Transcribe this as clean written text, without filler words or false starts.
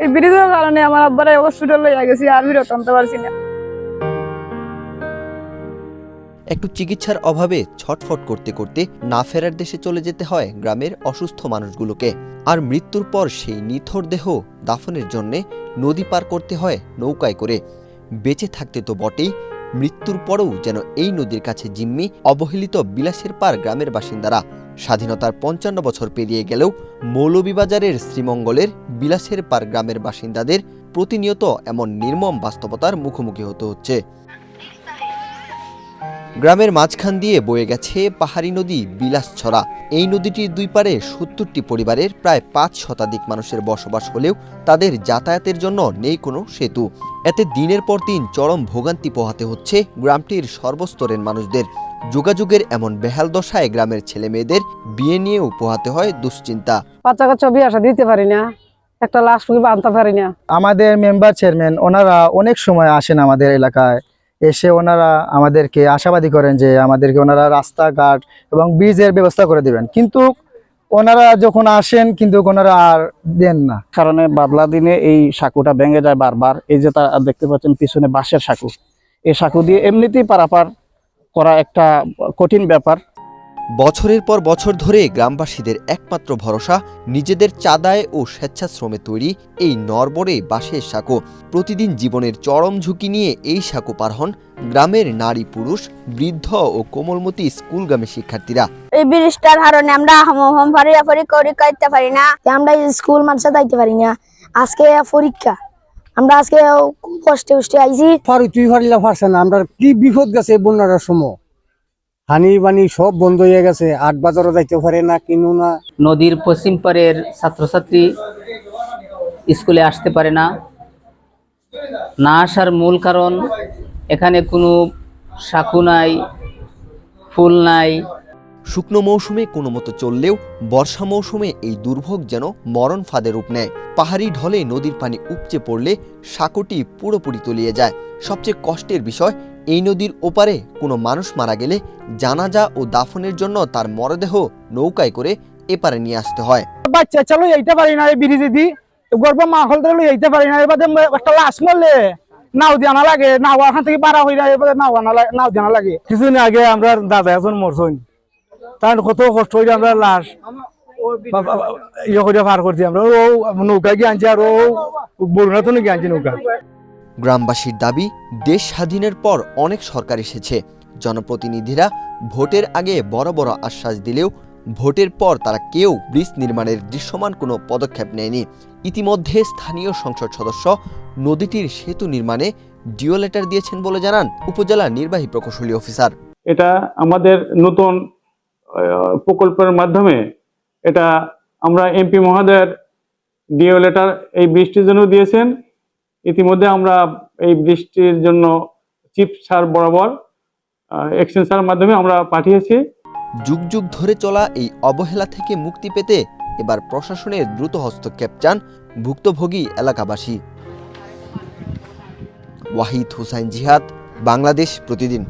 এই ব্রিজের কারণে আমার আব্বারা হসপিটাল লইয়া গেছি, আর বিরত আনতে পারছি না। একটু চিকিৎসার অভাবে ছটফট করতে করতে না ফেরার দেশে চলে যেতে হয় গ্রামের অসুস্থ মানুষগুলোকে। আর মৃত্যুর পর সেই নিথর দেহ দাফনের জন্যে নদী পার করতে হয় নৌকায় করে। বেঁচে থাকতে তো বটেই, মৃত্যুর পরেও যেন এই নদীর কাছে জিম্মি অবহেলিত বিলাসের পার গ্রামের বাসিন্দারা। স্বাধীনতার ৫৫ বছর পেরিয়ে গেলেও মৌলভীবাজারের শ্রীমঙ্গলের বিলাসের পার গ্রামের বাসিন্দাদের প্রতিনিয়ত এমন নির্মম বাস্তবতার মুখোমুখি হতে হচ্ছে। গ্রামের মাঝখান দিয়ে বয়ে গেছে পাহাড়ি নদী বিলাসছড়া। এই নদীটির দুই পারে ৭০টি পরিবারের প্রায় ৫ শতাধিক মানুষের বসবাস হলেও তাদের যাতায়াতের জন্য নেই কোনো সেতু। এতে দিনের পর দিন চরম ভোগান্তি পোহাতে হচ্ছে গ্রামটির সর্বস্তরের মানুষদের। যোগাযোগের এমন বেহাল দশায় গ্রামের ছেলে মেয়েদের বিয়ে নিয়েও পোহাতে হয় দুশ্চিন্তা। বাচ্চা কাচ্চা বিয়ে আসা দিতে পারি না, একটা লাশ পুকি আনতে পারি না। আমাদের মেম্বার চেয়ারম্যান ওনারা অনেক সময় আসেন আমাদের এলাকায়, এসে ওনারা আমাদেরকে আশাবাদী করেন যে আমাদেরকে ওনারা রাস্তাঘাট এবং ব্রিজের ব্যবস্থা করে দিবেন, কিন্তু ওনারা যখন আসেন কিন্তু ওনারা আর দেন না। কারণে বাদলা দিনে এই সাঁকুটা ভেঙে যায় বারবার। এই যে তা দেখতে পাচ্ছেন পিছনে বাঁশের সাঁকু, এই সাঁকু দিয়ে এমনিতেই পারাপার করা একটা কঠিন ব্যাপার। বছরের পর বছর ধরে গ্রামবাসীদের একমাত্র ভরসা নিজেদের চাঁদায় ও স্বেচ্ছাশ্রমে তৈরি এই নড়বড়ে বাঁশের সাঁকো। প্রতিদিন জীবনের চরম ঝুঁকি নিয়ে এই সাঁকো পার হন গ্রামের নারী পুরুষ, বৃদ্ধ ও কোমলমতি স্কুলগামী শিক্ষার্থীরা। এই বৃষ্টির কারণে আমরা হোম ফারিয়াফারি করতে পারি না, আমরা স্কুল মাদ্রাসা যাইতে পারি না। আজকে পরীক্ষা, আমরা আজকে খুব কষ্টে আইছি। তুই পারিলা পারছে না, আমরা কি বিপদ গেছে বন্যার সময়, হানি বানি সব বন্ধ হয়ে গেছে। ৮ বাজারও যাইতে পারে না, কিনু না। নদীর পশ্চিম পারের ছাত্রছাত্রী স্কুলে আসতে পারে না। না আসার মূল কারণ এখানে কোনো সাঁকু নাই, ফুল নাই। শুকনো মৌসুমে কোনো মতো চললেও বর্ষা মৌসুমে এই দুর্ভোগ যেন মরণ ফাঁদে রূপ নেয়। পাহাড়ি ঢলে নদীর পানি উপচে পড়লে সাঁকোটি পুরোপুরি তলিয়ে যায়। সবচেয়ে কষ্টের বিষয়, এই নদীর ওপারে কোনো মানুষ মারা গেলে জানাজা ও দাফনের জন্য তার মরদেহ নৌকায় করে এপারে নিয়ে আসতে হয়। বাচ্চা চলো এইতে পারি না, এই ব্রিজে দি গর্ব মা হল ধরে এইতে পারি না। এবার একটা লাশ মরলে নাও জানা লাগে, নাও ওখান থেকে পারা হই না, এবারে নাও জানা লাগে। কিছুদিন আগে আমরা দাদা এখন মরছই, তার কত কষ্ট হইলে আমরা লাশ ইয়ে করে পার করছি। আমরা ও নৌকা গিয়ে আনছি, আর ও বরুণা তো গিয়ে আনছি নৌকা। গ্রামবাসীর দাবি, দেশ স্বাধীনের পর অনেক সরকার এসেছে, জনপ্রতিনিধিরা ভোটের আগে বড় বড় আশ্বাস দিলেও ভোটের পর তারা কেউ ব্রিজ নির্মাণের দৃশ্যমান কোনো পদক্ষেপ নেয়নি। ইতিমধ্যে স্থানীয় সংসদ সদস্য নদীটির সেতু নির্মাণে ডিও লেটার দিয়েছেন বলে জানান উপজেলা নির্বাহী প্রকৌশলী অফিসার। এটা আমাদের নতুন প্রকল্পের মাধ্যমে এটা আমরা এমপি মহোদয়ের ডিও লেটার এই বৃষ্টির জন্য দিয়েছেন। ইতিমধ্যে আমরা এই বৃষ্টির জন্য চিফ স্যার বরাবর এক্সটেনশনের মাধ্যমে আমরা পাঠিয়েছি। যুগ যুগ ধরে চলা এই অবহেলা থেকে মুক্তি পেতে এবার প্রশাসনের দ্রুত হস্তক্ষেপ চান ভুক্তভোগী এলাকাবাসী। ওয়াহিদ হুসাইন জিহাদ, বাংলাদেশ প্রতিদিন।